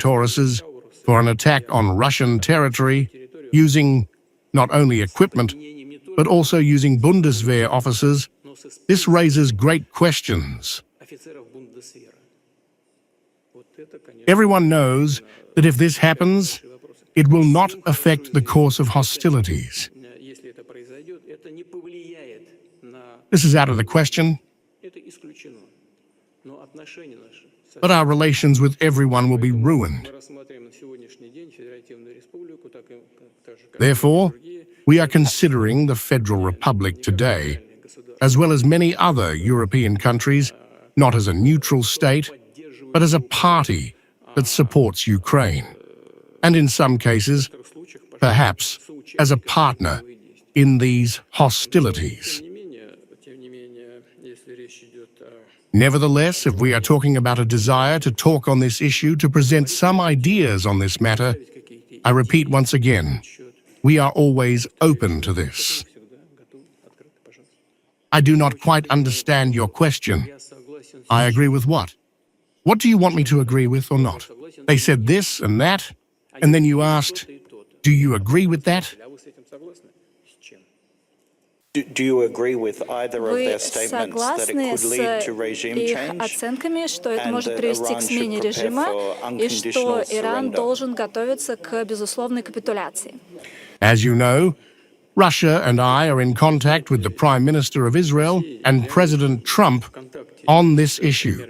Tauruses for an attack on Russian territory using not only equipment, but also using Bundeswehr officers, this raises great questions. Everyone knows that if this happens, it will not affect the course of hostilities. This is out of the question, but our relations with everyone will be ruined. Therefore, we are considering the Federal Republic today, as well as many other European countries, not as a neutral state, but as a party that supports Ukraine, and in some cases, perhaps as a partner in these hostilities. Nevertheless, if we are talking about a desire to talk on this issue, to present some ideas on this matter, I repeat once again, we are always open to this. I do not quite understand your question. I agree with what? What do you want me to agree with or not? They said this and that, and then you asked, do you agree with that? Do you agree with either of their statements that it could lead to regime change, оценками, что это может привести к смене режима и что Иран должен готовиться к безусловной капитуляции? As you know, Russia and I are in contact with the Prime Minister of Israel and President Trump on this issue.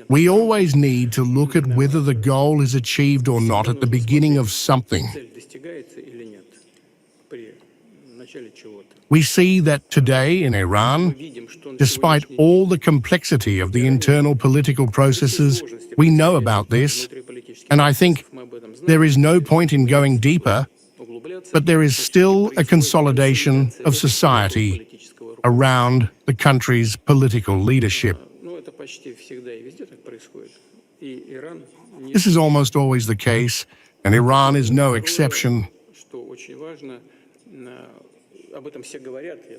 We always need to look at whether the goal is achieved or not at the beginning of something. We see that today in Iran, despite all the complexity of the internal political processes, we know about this, and I think there is no point in going deeper, but there is still a consolidation of society around the country's political leadership. This is almost always the case, and Iran is no exception.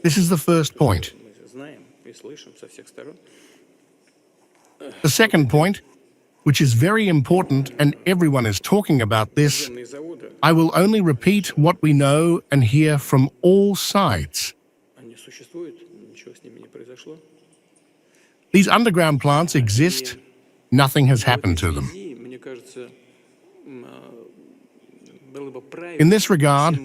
This is the first point. The second point, which is very important and everyone is talking about this, I will only repeat what we know and hear from all sides. These underground plants exist, nothing has happened to them. In this regard,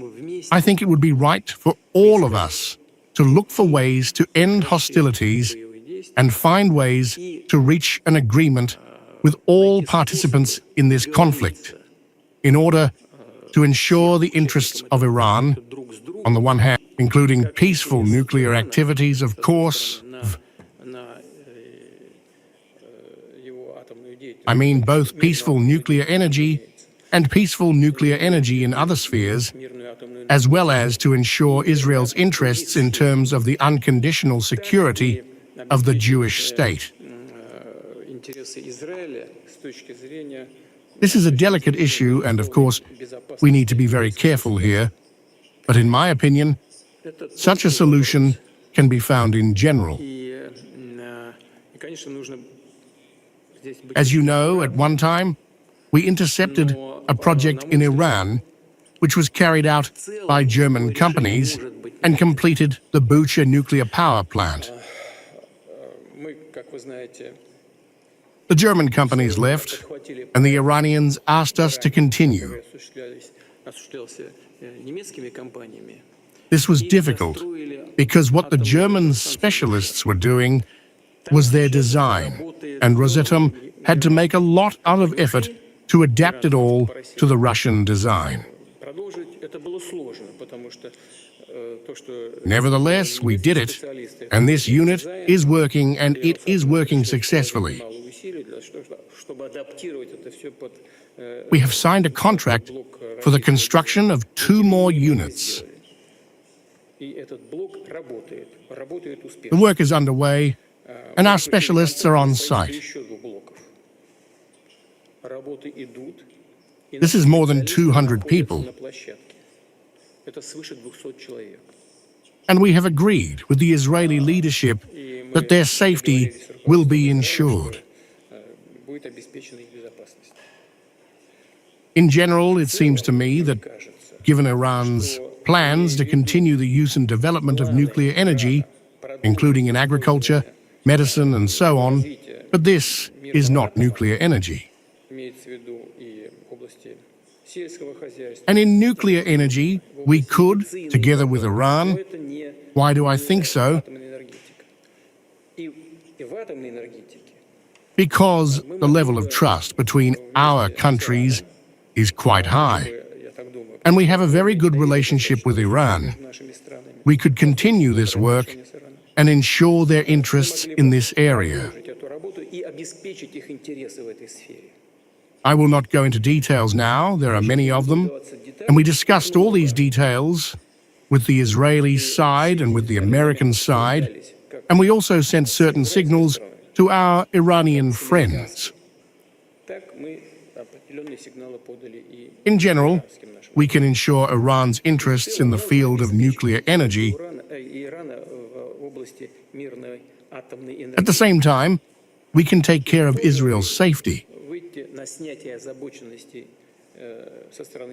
I think it would be right for all of us to look for ways to end hostilities and find ways to reach an agreement with all participants in this conflict in order to ensure the interests of Iran, on the one hand, including peaceful nuclear activities, of course. I mean both peaceful nuclear energy and peaceful nuclear energy in other spheres, as well as to ensure Israel's interests in terms of the unconditional security of the Jewish state. This is a delicate issue, and of course, we need to be very careful here. But in my opinion, such a solution can be found in general. As you know, at one time, we intercepted a project in Iran which was carried out by German companies and completed the Bucha nuclear power plant. The German companies left, and the Iranians asked us to continue. This was difficult because what the German specialists were doing was their design, and Rosatom had to make a lot of effort to adapt it all to the Russian design. Nevertheless, we did it, and this unit is working, and it is working successfully. We have signed a contract for the construction of 2 more units. The work is underway, and our specialists are on site. This is more than 200 people. And we have agreed with the Israeli leadership that their safety will be ensured. In general, it seems to me that given Iran's plans to continue the use and development of nuclear energy, including in agriculture, medicine, and so on, but this is not nuclear energy. And in nuclear energy, we could, together with Iran, why do I think so? Because the level of trust between our countries is quite high. And we have a very good relationship with Iran. We could continue this work and ensure their interests in this area. I will not go into details now, there are many of them, and we discussed all these details with the Israeli side and with the American side, and we also sent certain signals to our Iranian friends. In general, we can ensure Iran's interests in the field of nuclear energy. At the same time, we can take care of Israel's safety.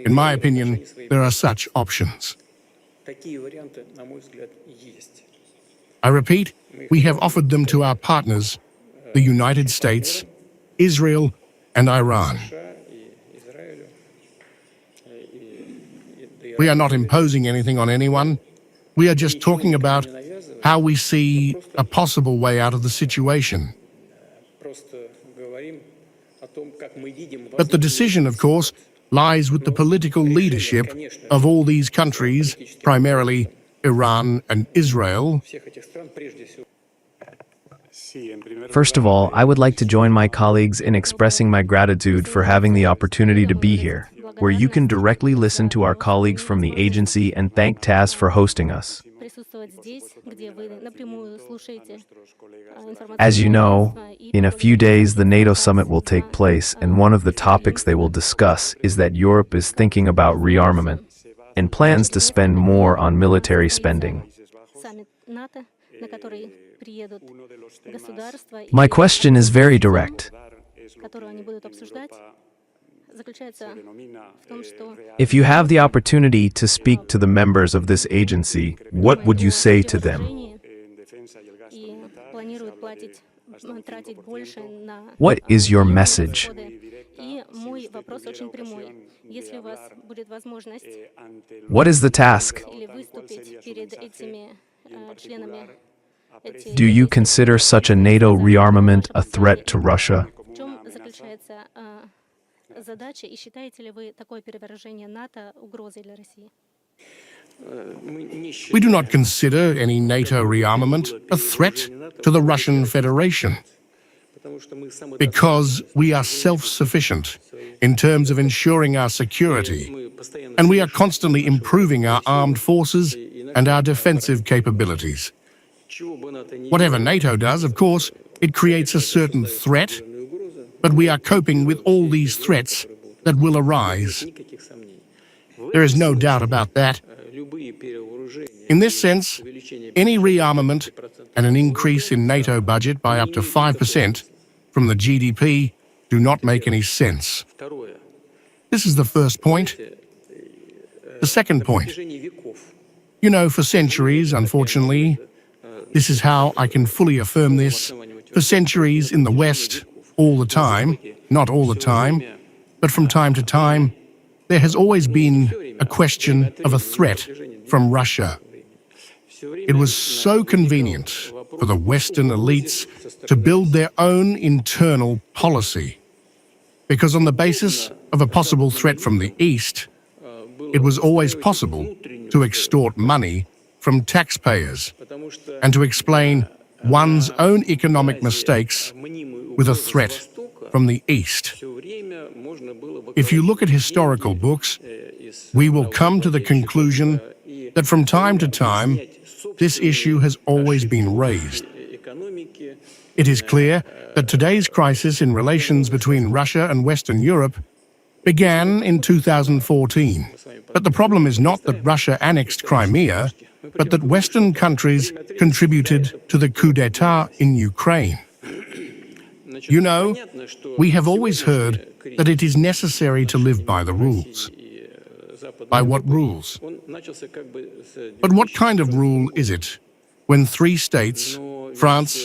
In my opinion, there are such options. I repeat, we have offered them to our partners, the United States, Israel, and Iran. We are not imposing anything on anyone. We are just talking about how we see a possible way out of the situation. But the decision, of course, lies with the political leadership of all these countries, primarily Iran and Israel. First of all, I would like to join my colleagues in expressing my gratitude for having the opportunity to be here, where you can directly listen to our colleagues from the agency and thank TASS for hosting us. As you know, in a few days the NATO summit will take place, and one of the topics they will discuss is that Europe is thinking about rearmament and plans to spend more on military spending. My question is very direct. If you have the opportunity to speak to the members of this agency, what would you say to them? What is your message? What is the task? Do you consider such a NATO rearmament a threat to Russia? We do not consider any NATO rearmament a threat to the Russian Federation, because we are self-sufficient in terms of ensuring our security, and we are constantly improving our armed forces and our defensive capabilities. Whatever NATO does, of course, it creates a certain threat, but we are coping with all these threats that will arise. There is no doubt about that. In this sense, any rearmament and an increase in NATO budget by up to 5% from the GDP do not make any sense. This is the first point. The second point. You know, for centuries, unfortunately, this is how I can fully affirm this, for centuries in the West, all the time, not all the time, but from time to time, there has always been a question of a threat from Russia. It was so convenient for the Western elites to build their own internal policy, because on the basis of a possible threat from the East, it was always possible to extort money from taxpayers and to explain one's own economic mistakes with a threat from the East. If you look at historical books, we will come to the conclusion that from time to time, this issue has always been raised. It is clear that today's crisis in relations between Russia and Western Europe began in 2014. But the problem is not that Russia annexed Crimea, but that Western countries contributed to the coup d'etat in Ukraine. You know, we have always heard that it is necessary to live by the rules. By what rules? But what kind of rule is it when three states, France,